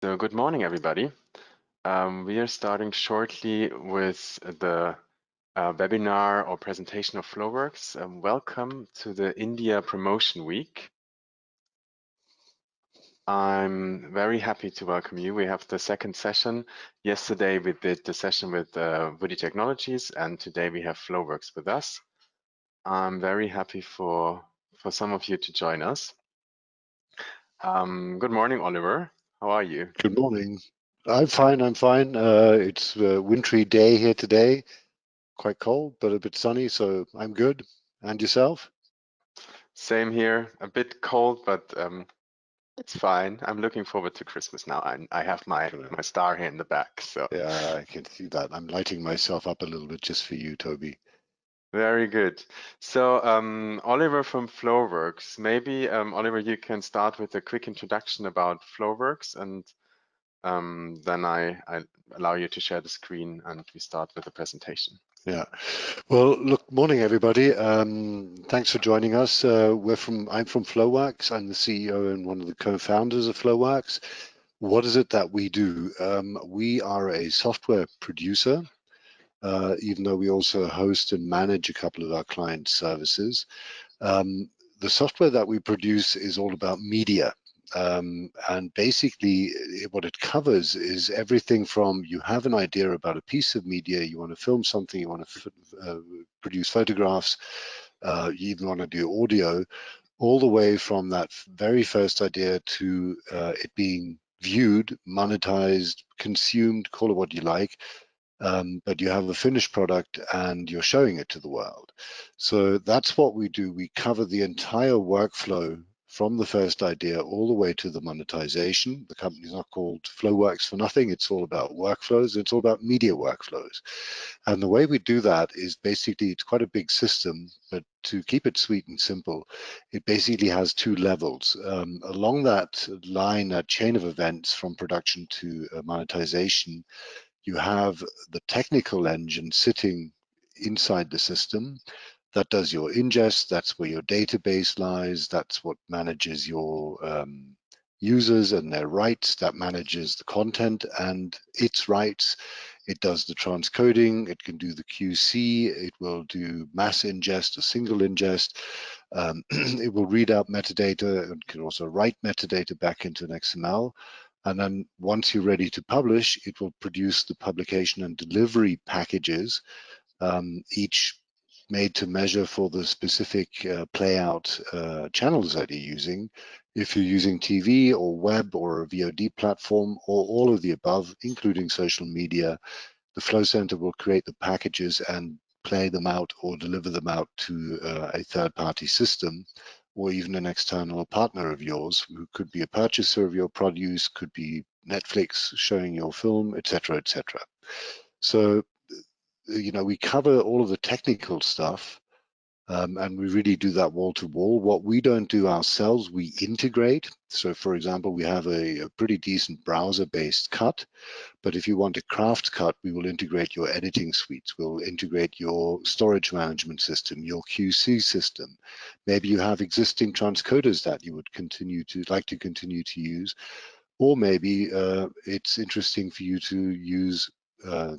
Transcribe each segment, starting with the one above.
So good morning, everybody. We are starting shortly with the webinar or presentation of Flowworks. Welcome to the India Promotion Week. I'm very happy to welcome you. We have the second session. Yesterday we did the session with Woody Technologies, and today we have Flowworks with us. I'm very happy for some of you to join us. Good morning, Oliver. How are you? Good morning. I'm fine. It's a wintry day here today. Quite cold, but a bit sunny, so I'm good. And yourself? Same here. A bit cold, but it's fine. I'm looking forward to Christmas now. I have my star here in the back, so Yeah, I can see that. I'm lighting myself up a little bit just for you, Toby. very good. So Oliver from Flowworks, maybe Oliver, you can start with a quick introduction about Flowworks, and then I allow you to share the screen, and we start with the presentation. Yeah. Well, look, morning everybody. Thanks for joining us. I'm from Flowworks. I'm the CEO and one of the co-founders of Flowworks. What is it that we do? We are a software producer. Even though we also host and manage a couple of our client services. The software that we produce is all about media. And basically what it covers is everything from you have an idea about a piece of media, you want to film something, you want to produce photographs, you even want to do audio, all the way from that very first idea to it being viewed, monetized, consumed, call it what you like, but you have a finished product and you're showing it to the world. So that's what we do. We cover the entire workflow from the first idea all the way to the monetization. The company's not called Flowworks for nothing. It's all about workflows. It's all about media workflows. And the way we do that is basically, it's quite a big system, but to keep it sweet and simple, it basically has two levels. Along that line, that chain of events from production to monetization, you have the technical engine sitting inside the system that does your ingest. That's where your database lies. That's what manages your users and their rights. That manages the content and its rights. It does the transcoding. It can do the QC. It will do mass ingest, a single ingest. It will read out metadata and can also write metadata back into an XML. And then once you're ready to publish, it will produce the publication and delivery packages, each made to measure for the specific playout channels that you're using. If you're using TV or web or a VOD platform or all of the above, including social media, the Flow Center will create the packages and play them out or deliver them out to a third-party system, or even an external partner of yours who could be a purchaser of your produce, could be Netflix showing your film, etc., etc. So, we cover all of the technical stuff, and we really do that wall to wall. What we don't do ourselves, we integrate. So, for example, we have a pretty decent browser-based cut. But if you want a craft cut, we will integrate your editing suites. We'll integrate your storage management system, your QC system. Maybe you have existing transcoders that you would like to continue to use, or maybe it's interesting for you to use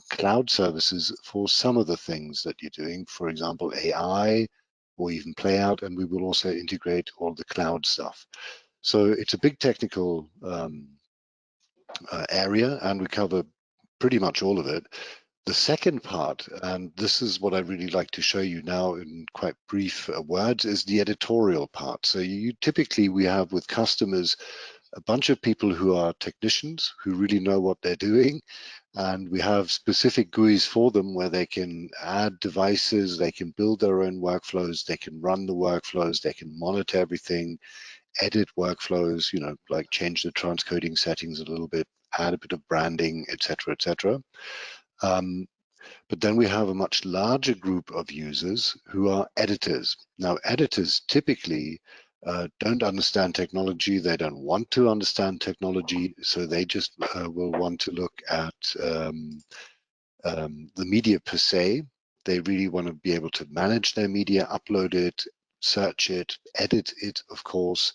cloud services for some of the things that you're doing, for example, AI or even playout, and we will also integrate all the cloud stuff. So it's a big technical area, and we cover pretty much all of it. The second part, and this is what I really like to show you now in quite brief words, is the editorial part. So we have with customers a bunch of people who are technicians who really know what they're doing, and we have specific GUIs for them where they can add devices, they can build their own workflows, they can run the workflows, they can monitor everything, edit workflows, like change the transcoding settings a little bit, add a bit of branding, etc., etc. But then we have a much larger group of users who are editors. Now, editors typically don't understand technology. They don't want to understand technology. So they just will want to look at the media per se. They really want to be able to manage their media, upload it, search it, edit it, of course.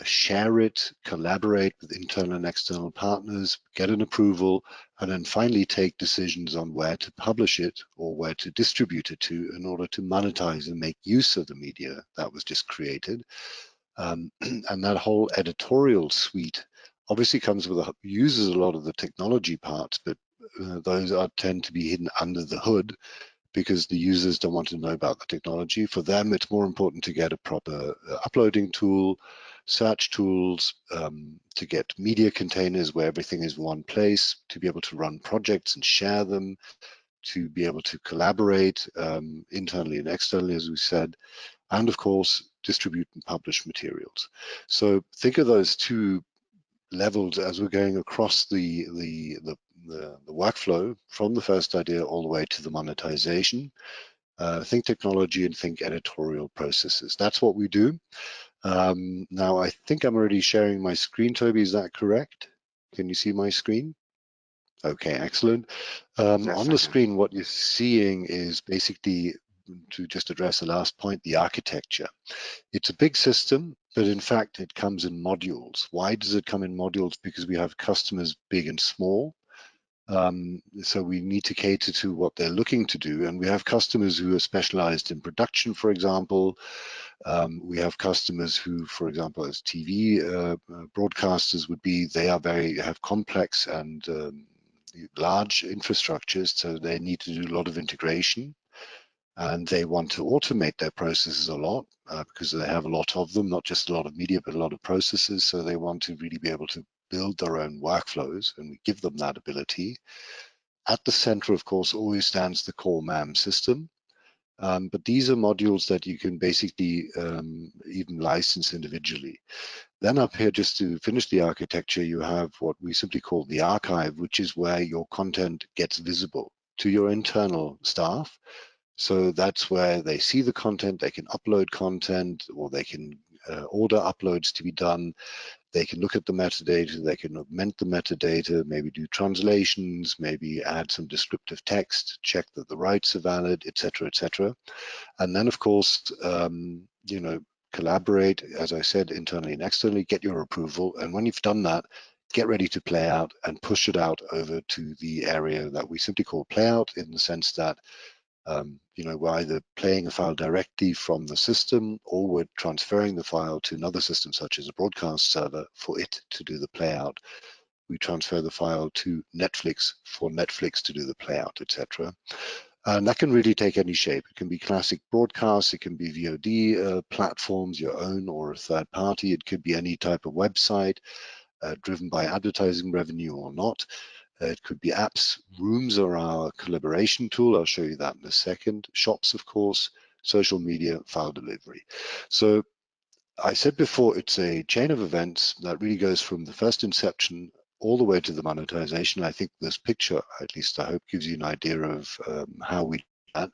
share it, collaborate with internal and external partners, get an approval, and then finally take decisions on where to publish it or where to distribute it to in order to monetize and make use of the media that was just created. And that whole editorial suite obviously comes with uses a lot of the technology parts, but those tend to be hidden under the hood because the users don't want to know about the technology. For them, it's more important to get a proper uploading tool, search tools, to get media containers where everything is one place, to be able to run projects and share them, to be able to collaborate internally and externally, as we said, and of course, distribute and publish materials. So think of those two levels as we're going across the workflow from the first idea all the way to the monetization. Think technology and think editorial processes. That's what we do. Now, I think I'm already sharing my screen, Toby. Is that correct? Can you see my screen? Okay, excellent. Yes, On I the can. screen, what you're seeing is basically, to just address the last point, the architecture. It's a big system, but in fact, it comes in modules. Why does it come in modules? Because we have customers big and small. So we need to cater to what they're looking to do. And we have customers who are specialized in production, for example. We have customers who, for example, as TV broadcasters would be, they are have complex and large infrastructures, so they need to do a lot of integration. And they want to automate their processes a lot because they have a lot of them, not just a lot of media, but a lot of processes. So they want to really be able to build their own workflows, and we give them that ability. At the center, of course, always stands the core MAM system. But these are modules that you can basically even license individually. Then up here, just to finish the architecture, you have what we simply call the archive, which is where your content gets visible to your internal staff. So that's where they see the content, they can upload content, or they can order uploads to be done. They can look at the metadata, they can augment the metadata, maybe do translations, maybe add some descriptive text, check that the rights are valid, etc., etc. And then, of course, you know, collaborate, as I said, internally and externally, get your approval. And when you've done that, get ready to play out and push it out over to the area that we simply call play out, in the sense that you know, we're either playing a file directly from the system or we're transferring the file to another system, such as a broadcast server, for it to do the playout. We transfer the file to Netflix for Netflix to do the playout, etc. And that can really take any shape. It can be classic broadcasts, it can be VOD platforms, your own or a third party. It could be any type of website driven by advertising revenue or not. It could be apps. Rooms are our collaboration tool. I'll show you that in a second. Shops, of course, social media, file delivery. So I said before, it's a chain of events that really goes from the first inception all the way to the monetization. I think this picture, at least I hope, gives you an idea of how we do that.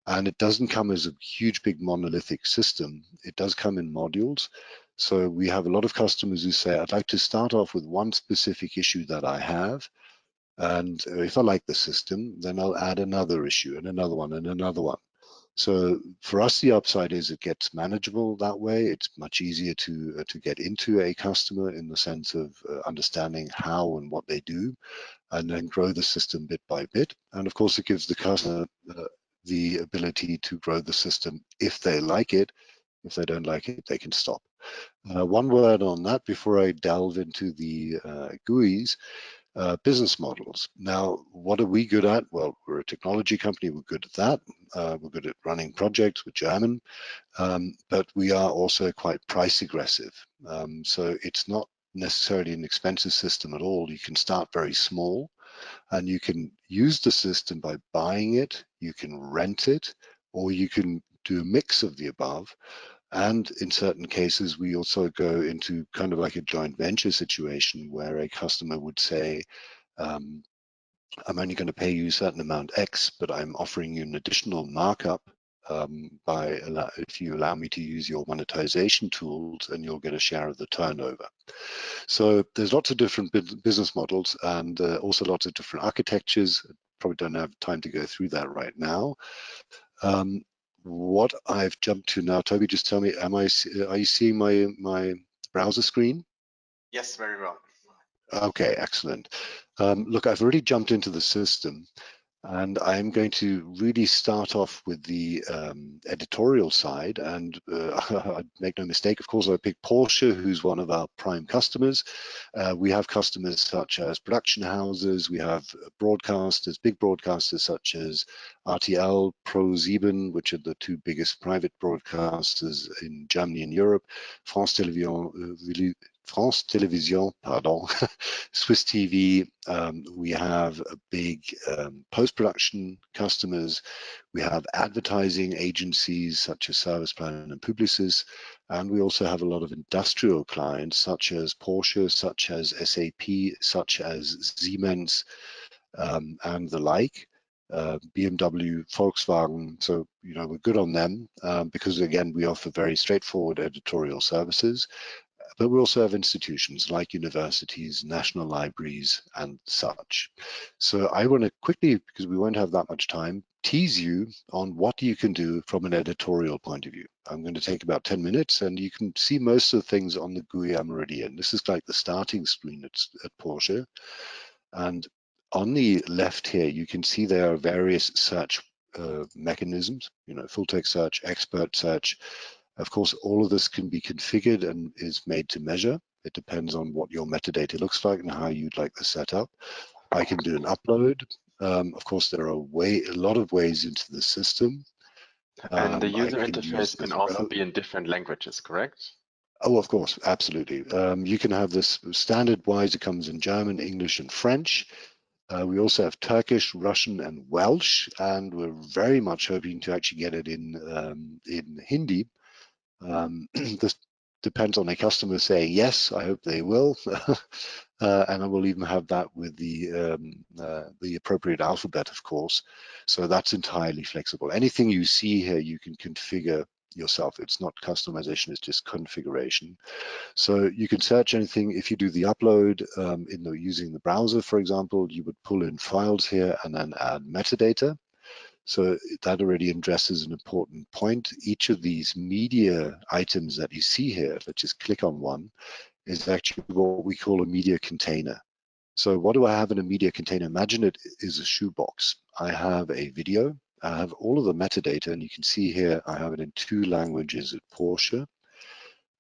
And it doesn't come as a huge, big monolithic system. It does come in modules. So we have a lot of customers who say, I'd like to start off with one specific issue that I have. And if I like the system, then I'll add another issue and another one and another one. So for us, the upside is it gets manageable that way. It's much easier to get into a customer in the sense of understanding how and what they do, and then grow the system bit by bit. And of course, it gives the customer the ability to grow the system if they like it. If they don't like it, they can stop. One word on that before I delve into the GUIs. Business models. Now, what are we good at? Well, we're a technology company. We're good at that. We're good at running projects. We're German, but we are also quite price aggressive. So it's not necessarily an expensive system at all. You can start very small, and you can use the system by buying it. You can rent it, or you can do a mix of the above. And in certain cases, we also go into kind of like a joint venture situation where a customer would say, I'm only going to pay you a certain amount X, but I'm offering you an additional markup if you allow me to use your monetization tools, and you'll get a share of the turnover. So there's lots of different business models, and also lots of different architectures. Probably don't have time to go through that right now. What I've jumped to now, Toby, just tell me, are you seeing my browser screen? Yes, very well. Okay, excellent. Look, I've already jumped into the system. And I'm going to really start off with the editorial side. And I make no mistake, of course, I picked Porsche, who's one of our prime customers. We have customers such as production houses. We have broadcasters, big broadcasters such as RTL, ProSieben, which are the two biggest private broadcasters in Germany and Europe, France Télévisions, pardon, Swiss TV. We have a big post-production customers. We have advertising agencies such as Service Plan and Publicis. And we also have a lot of industrial clients such as Porsche, such as SAP, such as Siemens, and the like. BMW, Volkswagen, so we're good on them because again we offer very straightforward editorial services. But we also have institutions like universities, national libraries, and such. So I want to quickly, because we won't have that much time, tease you on what you can do from an editorial point of view. I'm going to take about 10 minutes, and you can see most of the things on the GUI I'm already in. This is like the starting screen at Porsche. And on the left here, you can see there are various search mechanisms, full text search, expert search. Of course, all of this can be configured and is made to measure. It depends on what your metadata looks like and how you'd like this set up. I can do an upload. Of course, there are a lot of ways into the system. And the I user can use interface can this also browser. be in different languages, correct? Oh, of course, absolutely. You can have this standard-wise. It comes in German, English, and French. We also have Turkish, Russian, and Welsh, and we're very much hoping to actually get it in Hindi. This depends on a customer saying yes. I hope they will, and I will even have that with the appropriate alphabet, of course. So that's entirely flexible. Anything you see here, you can configure yourself. It's not customization; it's just configuration. So you can search anything. If you do the upload using the browser, for example, you would pull in files here and then add metadata. So that already addresses an important point. Each of these media items that you see here, let's just click on one, is actually what we call a media container. So what do I have in a media container? Imagine it is a shoebox. I have a video. I have all of the metadata, and you can see here I have it in 2 languages at Porsche.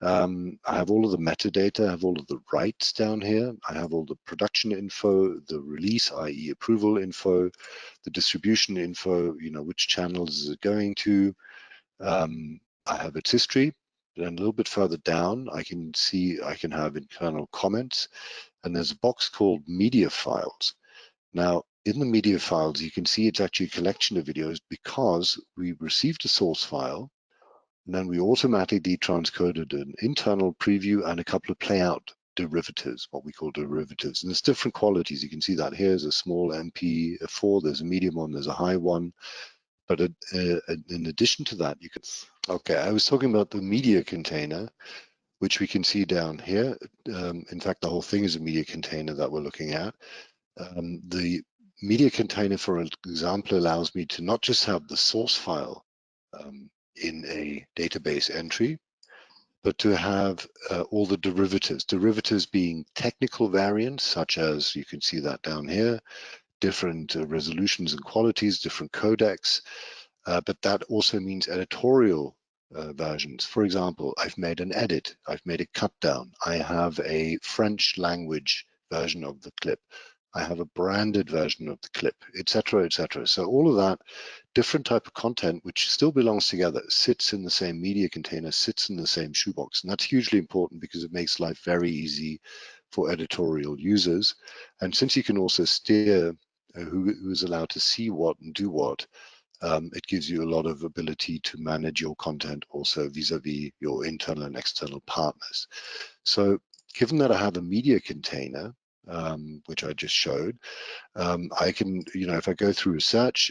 I have all of the metadata, I have all of the rights down here. I have all the production info, the release, i.e. approval info, the distribution info, which channels is it going to. I have its history. Then a little bit further down, I can have internal comments, and there's a box called media files. Now, in the media files, you can see it's actually a collection of videos because we received a source file, and then we automatically transcoded an internal preview and a couple of playout derivatives, what we call derivatives. And there's different qualities. You can see that here's a small MP4, there's a medium one, there's a high one. But in addition to that, you can, okay, I was talking about the media container, which we can see down here. In fact, the whole thing is a media container that we're looking at. The media container, for example, allows me to not just have the source file in a database entry, but to have all the derivatives being technical variants, such as you can see that down here, different resolutions and qualities, different codecs, but that also means editorial versions. For example, I've made an edit, I've made a cut down, I have a French language version of the clip, I have a branded version of the clip, etc., etc. So all of that different type of content, which still belongs together, sits in the same media container, sits in the same shoebox. And that's hugely important because it makes life very easy for editorial users. And since you can also steer who is allowed to see what and do what, it gives you a lot of ability to manage your content also vis-a-vis your internal and external partners. So given that I have a media container, which I just showed, I can, if I go through a search,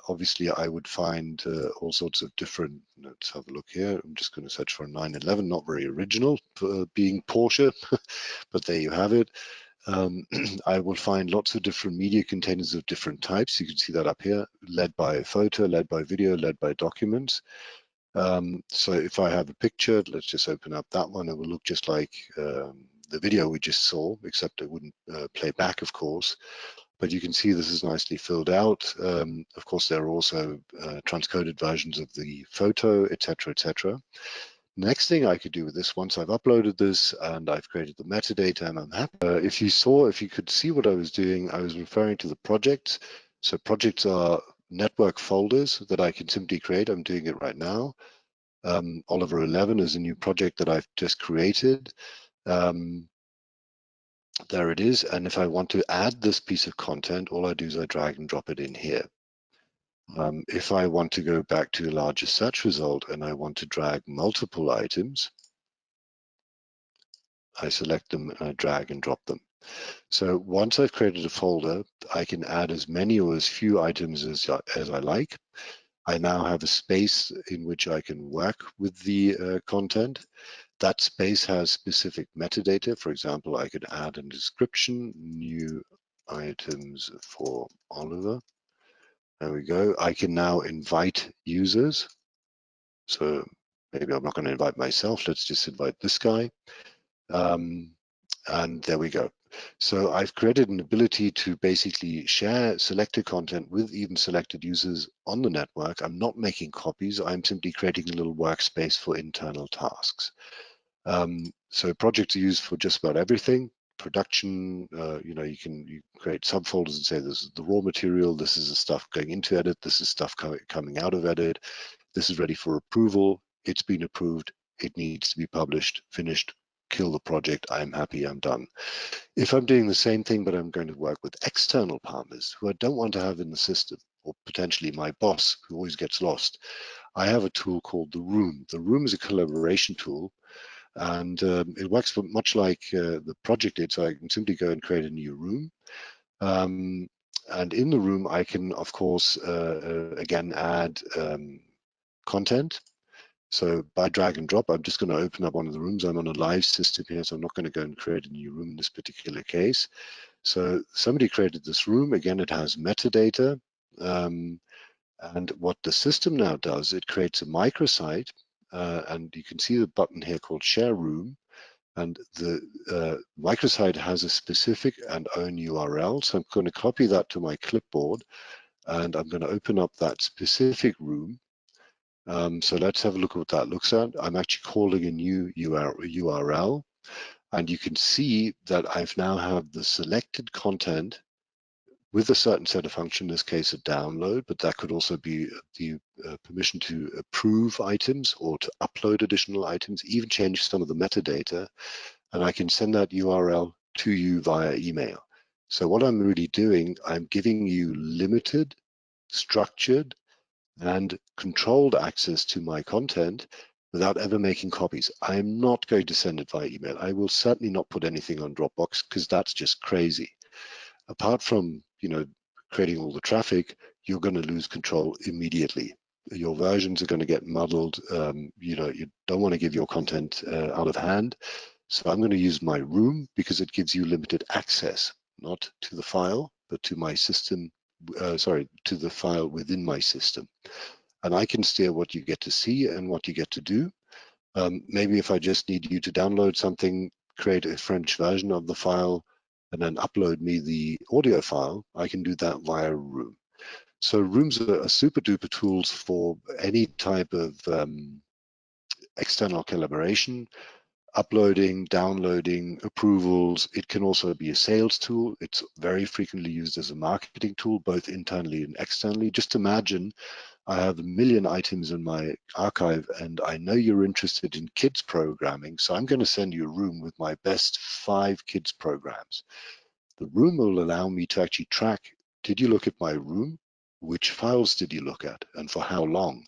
obviously I would find all sorts of different, let's have a look here. I'm just going to search for a 911, not very original being Porsche, but there you have it. I will find lots of different media containers of different types. You can see that up here, led by photo, led by video, led by documents. So if I have a picture, let's just open up that one. It will look just like the video we just saw, except it wouldn't play back, of course. But you can see this is nicely filled out. Of course, there are also transcoded versions of the photo, etc., etc. Next thing I could do with this, once I've uploaded this and I've created the metadata and I'm happy, if you could see what I was doing, I was referring to the projects. So projects are network folders that I can simply create. I'm doing it right now. Oliver 11 is a new project that I've just created. There it is. And if I want to add this piece of content, all I do is I drag and drop it in here. If I want to go back to a larger search result and I want to drag multiple items, I select them and I drag and drop them. So once I've created a folder, I can add as many or as few items as I like. I now have a space in which I can work with the content. That space has specific metadata. For example, I could add a description, new items for Oliver. There we go. I can now invite users. So maybe I'm not going to invite myself. Let's just invite this guy. And there we go. So I've created an ability to basically share selected content with even selected users on the network. I'm not making copies. I'm simply creating a little workspace for internal tasks. So projects are used for just about everything. Production, you can create subfolders and say this is the raw material, this is the stuff going into edit, this is stuff coming out of edit, this is ready for approval, it's been approved, it needs to be published, finished, kill the project, I'm happy, I'm done. If I'm doing the same thing, but I'm going to work with external partners who I don't want to have in the system, or potentially my boss who always gets lost, I have a tool called the Room. The Room is a collaboration tool, and it works much like the project did. So I can simply go and create a new room. And in the room, I can, of course, again, add content. So by drag and drop, I'm just going to open up one of the rooms. I'm on a live system here, so I'm not going to go and create a new room in this particular case. So somebody created this room. Again, it has metadata. And what the system now does, it creates a microsite. And you can see the button here called Share Room. And the microsite has a specific and own URL. So I'm going to copy that to my clipboard. And I'm going to open up that specific room. So let's have a look at what that looks at. I'm actually calling a new URL, and you can see that I've now have the selected content with a certain set of function, in this case a download, but that could also be the permission to approve items or to upload additional items, even change some of the metadata, and I can send that URL to you via email. So what I'm really doing, I'm giving you limited, structured, and controlled access to my content without ever making copies. I am not going to send it via email. I will certainly not put anything on Dropbox because that's just crazy. Apart from, creating all the traffic, you're going to lose control immediately. Your versions are going to get muddled. You don't want to give your content out of hand. So I'm going to use my room because it gives you limited access, not to the file, but to my system, to the file within my system. And I can steer what you get to see and what you get to do. Maybe if I just need you to download something, create a French version of the file, and then upload me the audio file, I can do that via Room. So Rooms are super duper tools for any type of external collaboration, uploading, downloading, approvals. It can also be a sales tool. It's very frequently used as a marketing tool, both internally and externally. Just imagine I have a million items in my archive and I know you're interested in kids programming, so I'm going to send you a room with my best 5 kids programs. The room will allow me to actually track, did you look at my room? Which files did you look at and for how long?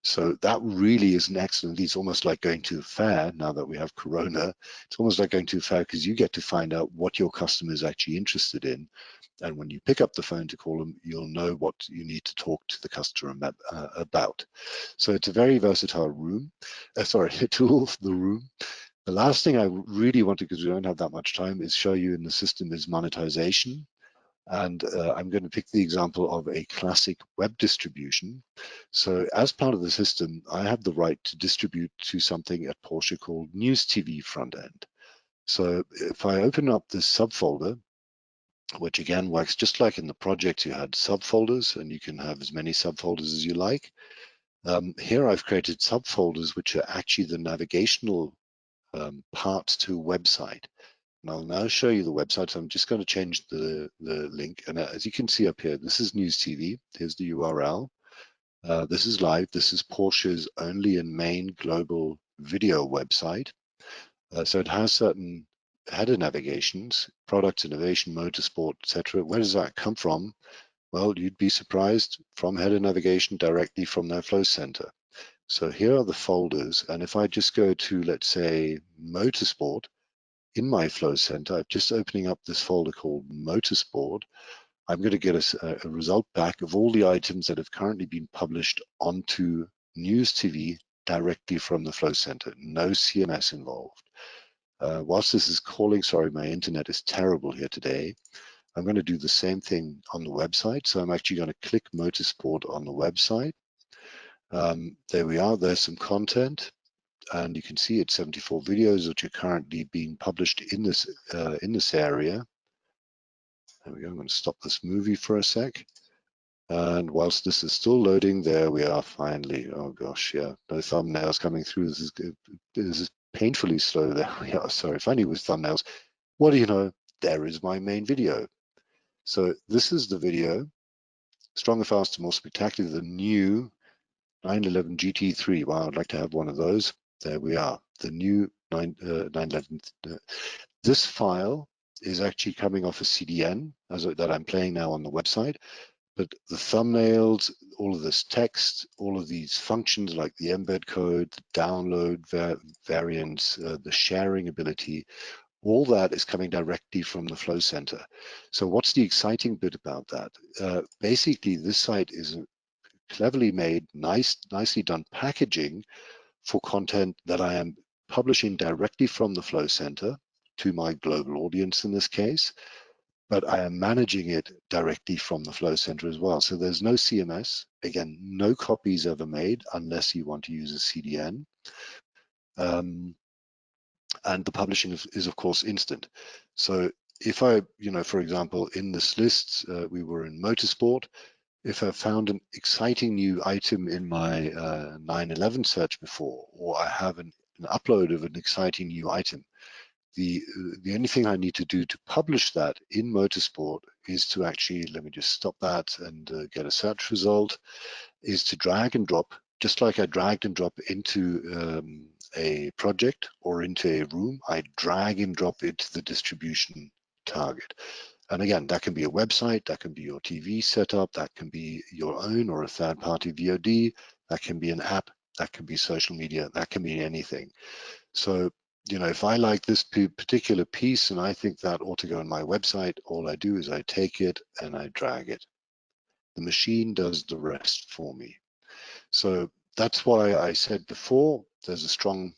So that really is an excellent, it's almost like going to a fair now that we have Corona. It's almost like going to a fair because you get to find out what your customer is actually interested in. And when you pick up the phone to call them, you'll know what you need to talk to the customer about. So it's a very versatile room, a tool for the room. The last thing I really want to, because we don't have that much time, is show you in the system is monetization. And I'm going to pick the example of a classic web distribution. So as part of the system, I have the right to distribute to something at Porsche called News TV front end. So if I open up this subfolder, which again works just like in the project, you had subfolders and you can have as many subfolders as you like. Here I've created subfolders which are actually the navigational parts to a website. And I'll now show you the website. So I'm just going to change the link. And as you can see up here, this is News TV. Here's the URL. This is live. This is Porsche's only and main global video website. So it has certain header navigations, products, innovation, motorsport, etc. Where does that come from? Well, you'd be surprised, from header navigation directly from their flow center. So here are the folders. And if I just go to, let's say, motorsport, in my flow center, I'm just opening up this folder called motorsport. I'm going to get a result back of all the items that have currently been published onto News TV directly from the flow center. No CMS involved. Whilst this is calling, sorry, my internet is terrible here today. I'm going to do the same thing on the website. So I'm actually going to click motorsport on the website. There we are. There's some content. And you can see it's 74 videos which are currently being published in this area. There we go. I'm going to stop this movie for a sec. And whilst this is still loading, there we are finally. Oh gosh, yeah, no thumbnails coming through. This is painfully slow. There we are. Sorry, finally with thumbnails. What do you know? There is my main video. So this is the video. Stronger, faster, more spectacular, the new 911 GT3. Wow, I'd like to have one of those. There we are. The new 911. This file is actually coming off a CDN that I'm playing now on the website. But the thumbnails, all of this text, all of these functions like the embed code, the download variants, the sharing ability, all that is coming directly from the Flow Center. So what's the exciting bit about that? Basically, this site is cleverly made, nicely done packaging for content that I am publishing directly from the Flow Center to my global audience in this case, but I am managing it directly from the Flow Center as well. So there's no CMS. Again, no copies ever made unless you want to use a CDN. And the publishing is of course instant. So if I, for example, in this list, we were in motorsport. If I found an exciting new item in my 911 search before, or I have an upload of an exciting new item, the only thing I need to do to publish that in motorsport is to actually, let me just stop that and get a search result, is to drag and drop, just like I dragged and drop into a project or into a room, I drag and drop it to the distribution target. And again, that can be a website, that can be your TV setup, that can be your own or a third-party VOD, that can be an app, that can be social media, that can be anything. So, if I like this particular piece and I think that ought to go on my website, all I do is I take it and I drag it. The machine does the rest for me. So that's why I said before, there's a strong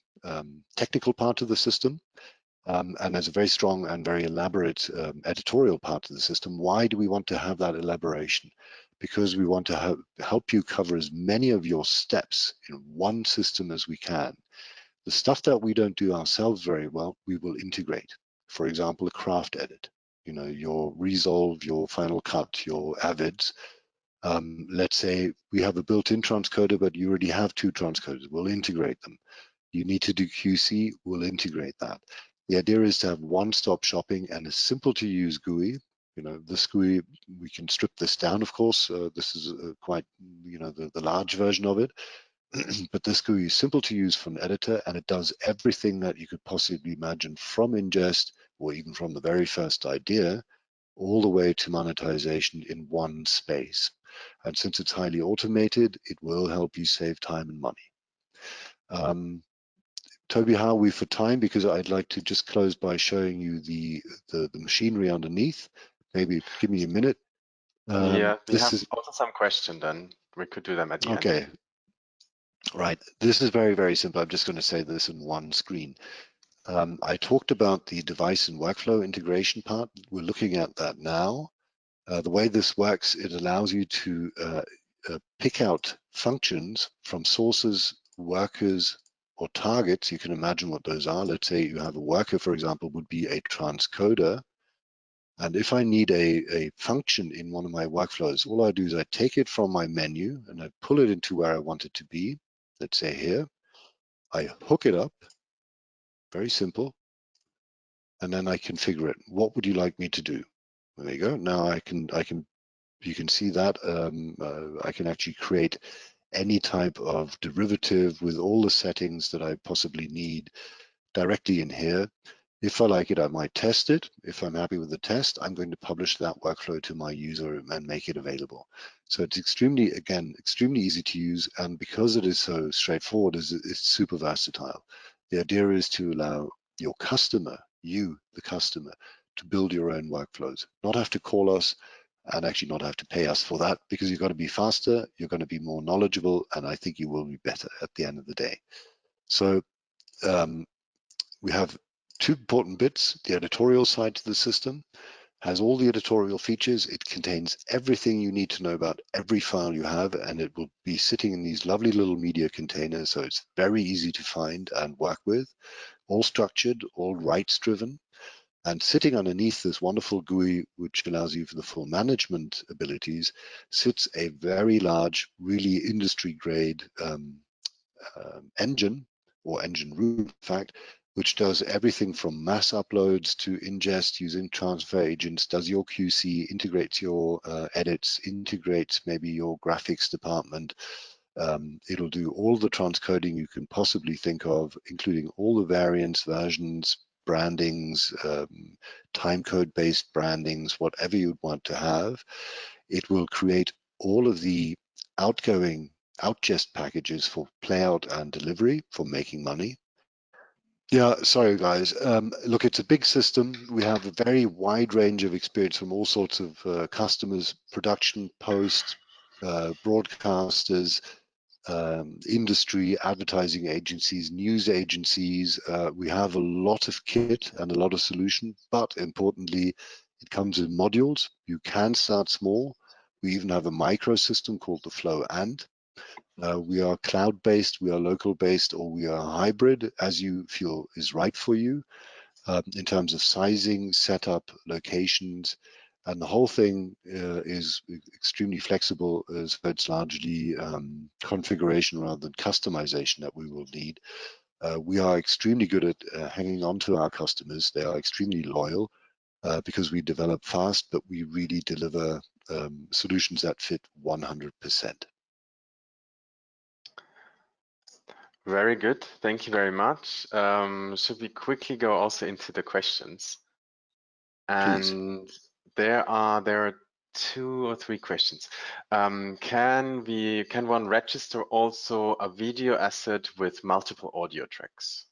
technical part of the system, and there's a very strong and very elaborate editorial part of the system. Why do we want to have that elaboration? Because we want to help you cover as many of your steps in one system as we can. The stuff that we don't do ourselves very well, we will integrate. For example, a craft edit, your Resolve, your Final Cut, your Avids. Let's say we have a built-in transcoder, but you already have two transcoders. We'll integrate them. You need to do QC, we'll integrate that. The idea is to have one-stop shopping and a simple to use GUI. This GUI, we can strip this down, of course. This is quite, the large version of it. But this GUI is simple to use from the editor, and it does everything that you could possibly imagine, from ingest or even from the very first idea all the way to monetization in one space. And since it's highly automated, it will help you save time and money. Toby, how are we for time? Because I'd like to just close by showing you the machinery underneath. Maybe give me a minute. Yeah, we This have is, also some question then. We could do them at the end. okay, right. This is very, very simple. I'm just going to say this in one screen. I talked about the device and workflow integration part. We're looking at that now. The way this works, it allows you to pick out functions from sources, workers, or targets. You can imagine what those are. Let's say you have a worker, for example, would be a transcoder. And if I need a function in one of my workflows, all I do is I take it from my menu and I pull it into where I want it to be. Let's say here, I hook it up, very simple, and then I configure it. What would you like me to do? There you go. Now you can see that I can actually create any type of derivative with all the settings that I possibly need directly in here. If I like it, I might test it. If I'm happy with the test, I'm going to publish that workflow to my user and make it available. So it's extremely easy to use. And because it is so straightforward, it's super versatile. The idea is to allow your customer, you, the customer, to build your own workflows, not have to call us and actually not have to pay us for that, because you've got to be faster, you're going to be more knowledgeable, and I think you will be better at the end of the day. So um, we have two important bits. The editorial side to the system has all the editorial features. It contains everything you need to know about every file you have, and it will be sitting in these lovely little media containers, so it's very easy to find and work with, all structured, all rights driven. And sitting underneath this wonderful GUI, which allows you for the full management abilities, sits a very large, really industry grade engine, or engine room, in fact, which does everything from mass uploads to ingest using transfer agents, does your QC, integrates your edits, integrates maybe your graphics department. It'll do all the transcoding you can possibly think of, including all the variants, versions, brandings, timecode based brandings, whatever you'd want to have. It will create all of the outgoing outgest packages for playout and delivery for making money. Yeah, sorry guys. Look, it's a big system. We have a very wide range of experience from all sorts of customers, production, post, broadcasters, industry, advertising agencies, news agencies. We have a lot of kit and a lot of solution, but importantly, it comes in modules. You can start small. We even have a micro system called the Flow and. We are cloud-based, we are local-based, or we are hybrid, as you feel is right for you, in terms of sizing, setup, locations, and the whole thing is extremely flexible, so it's largely configuration rather than customization that we will need. We are extremely good at hanging on to our customers. They are extremely loyal because we develop fast, but we really deliver solutions that fit 100%. Very good. Thank you very much. Should we quickly go also into the questions? Please. And there are 2 or 3 questions. Can one register also a video asset with multiple audio tracks?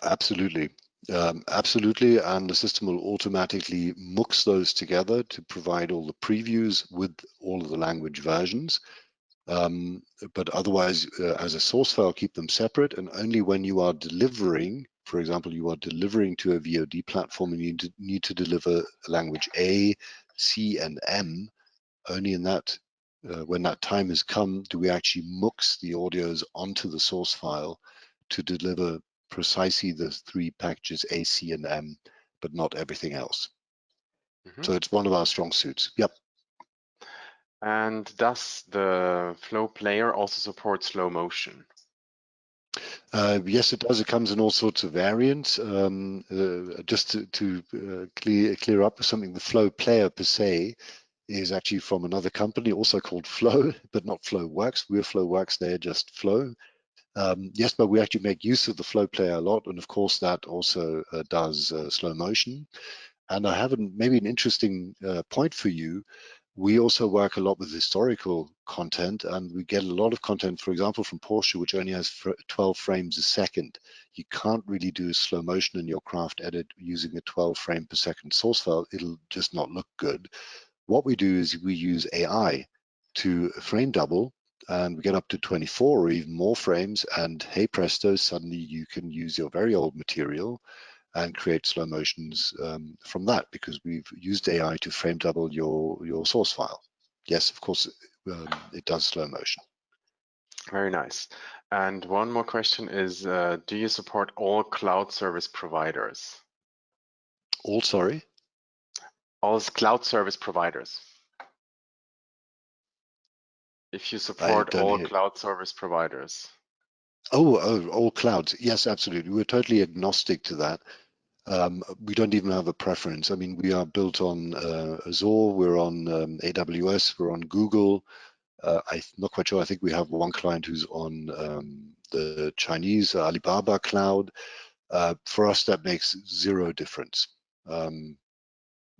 Absolutely. Absolutely, and the system will automatically mix those together to provide all the previews with all of the language versions. But otherwise, as a source file, keep them separate, and only when you are delivering, for example, you are delivering to a VOD platform and you need to deliver language A, C, and M, only in that, when that time has come, do we actually mix the audios onto the source file to deliver precisely the 3 packages A, C, and M, but not everything else. So it's one of our strong suits. Yep. And does the Flow player also support slow motion? Yes, it does. It comes in all sorts of variants. Just to clear up something, the Flow player per se is actually from another company, also called Flow, but not FlowWorks. We're FlowWorks, they're just Flow. Yes, but we actually make use of the Flow player a lot, and of course that also does slow motion. And I have maybe an interesting point for you. We also work a lot with historical content, and we get a lot of content, for example, from Porsche, which only has 12 frames a second. You can't really do slow motion in your craft edit using a 12 frame per second source file. It'll just not look good. What we do is we use AI to frame double, and we get up to 24 or even more frames, and hey presto, suddenly you can use your very old material and create slow motions from that, because we've used AI to frame double your source file. Yes, of course, it does slow motion. Very nice. And one more question is, do you support all cloud service providers? All, sorry? All cloud service providers. If you I support don't all hear. cloud service providers. Oh, all clouds. Yes, absolutely. We're totally agnostic to that. We don't even have a preference. I mean, we are built on Azure, we're on AWS, we're on Google. I'm not quite sure. I think we have one client who's on the Chinese Alibaba cloud. For us, that makes zero difference.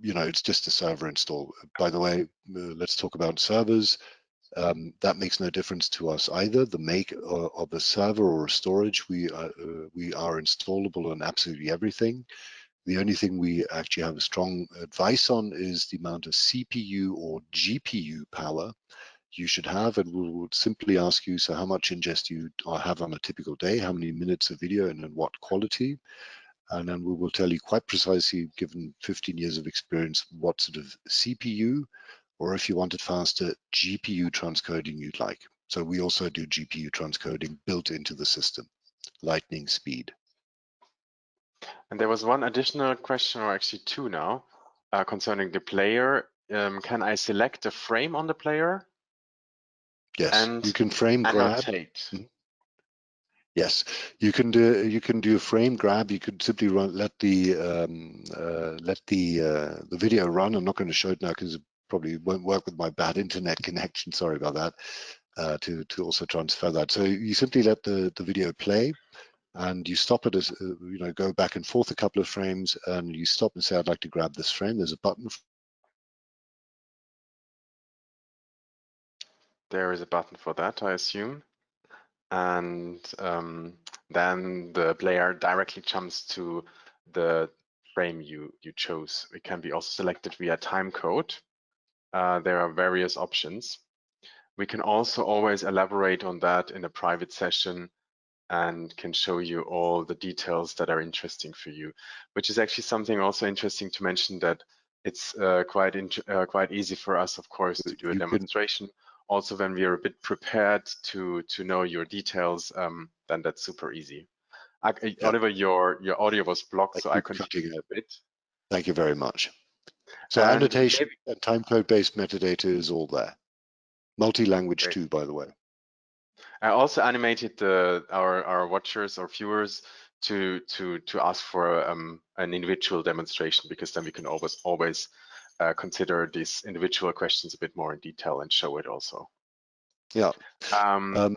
It's just a server install. By the way, let's talk about servers. That makes no difference to us either. The make of a server or a storage, we are installable on absolutely everything. The only thing we actually have a strong advice on is the amount of CPU or GPU power you should have, and we will simply ask you, so how much ingest you have on a typical day, how many minutes of video, and in what quality. And then we will tell you quite precisely, given 15 years of experience, what sort of CPU, or if you wanted faster, GPU transcoding you'd like. So we also do GPU transcoding built into the system, lightning speed. And there was one additional question, or actually two now, concerning the player. Can I select a frame on the player Yes, you and can frame grab. annotate? Yes, you can do a frame grab. You could simply let the video run. I'm not going to show it now because it probably won't work with my bad internet connection. Sorry about that. To also transfer that. So you simply let the video play, and you stop it as go back and forth a couple of frames, and you stop and say, I'd like to grab this frame. There's a button. There is a button for that, I assume. And then the player directly jumps to the frame you chose. It can be also selected via time code. There are various options. We can also always elaborate on that in a private session and can show you all the details that are interesting for you, which is actually something also interesting to mention, that it's quite easy for us, of course, to do a You can, demonstration. Also, when we are a bit prepared to know your details, then that's super easy. yeah, Oliver, your audio was blocked, I so I keep continue cutting it. a bit. Thank you very much. So And annotation maybe and timecode-based metadata is all there. Multi-language great. too, by the way. I also animated our watchers or viewers to ask for an individual demonstration, because then we can always consider these individual questions a bit more in detail and show it also. Yeah. Um,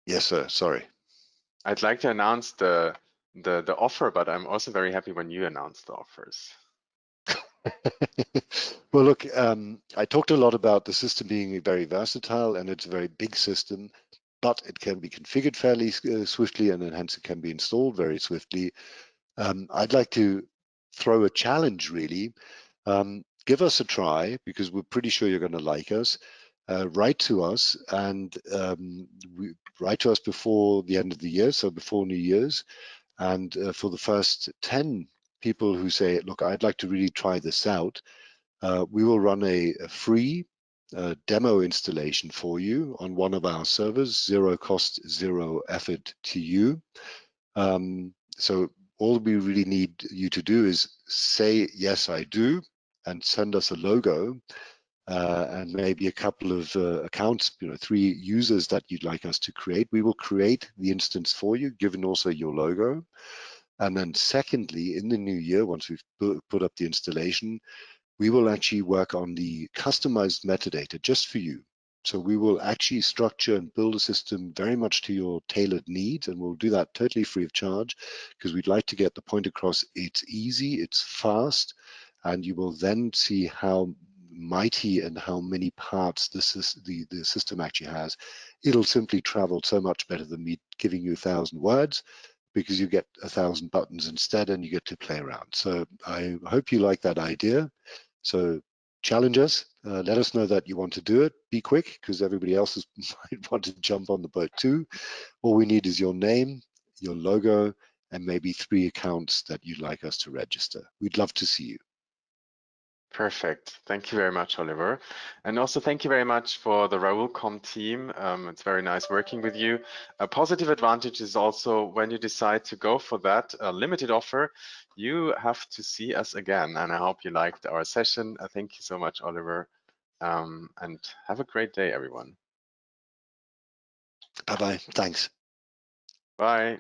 Yes, sir. Sorry. I'd like to announce the offer, but I'm also very happy when you announce the offers. Well, look, I talked a lot about the system being very versatile, and it's a very big system, but it can be configured fairly swiftly, and then hence it can be installed very swiftly. I'd like to throw a challenge, really. Give us a try, because we're pretty sure you're going to like us. Write to us, and write to us before the end of the year, so before New Year's. And for the first 10 people who say, look, I'd like to really try this out, we will run a free demo installation for you on one of our servers, zero cost, zero effort to you. So all we really need you to do is say, yes, I do, and send us a logo, and maybe a couple of accounts, 3 users that you'd like us to create. We will create the instance for you, given also your logo. And then secondly, in the new year, once we've put up the installation, we will actually work on the customized metadata just for you. So we will actually structure and build a system very much to your tailored needs, and we'll do that totally free of charge, because we'd like to get the point across. It's easy, it's fast, and you will then see how mighty and how many parts the system actually has. It'll simply travel so much better than me giving you 1,000 words, because you get 1,000 buttons instead, and you get to play around. So I hope you like that idea. So challenge us, let us know that you want to do it. Be quick, because everybody else might want to jump on the boat too. All we need is your name, your logo, and maybe 3 accounts that you'd like us to register. We'd love to see you. Perfect. Thank you very much, Oliver. And also thank you very much for the Raoulcom team. It's very nice working with you. A positive advantage is also when you decide to go for that limited offer, you have to see us again. And I hope you liked our session. Thank you so much, Oliver. And have a great day, everyone. Bye-bye. Thanks. Bye.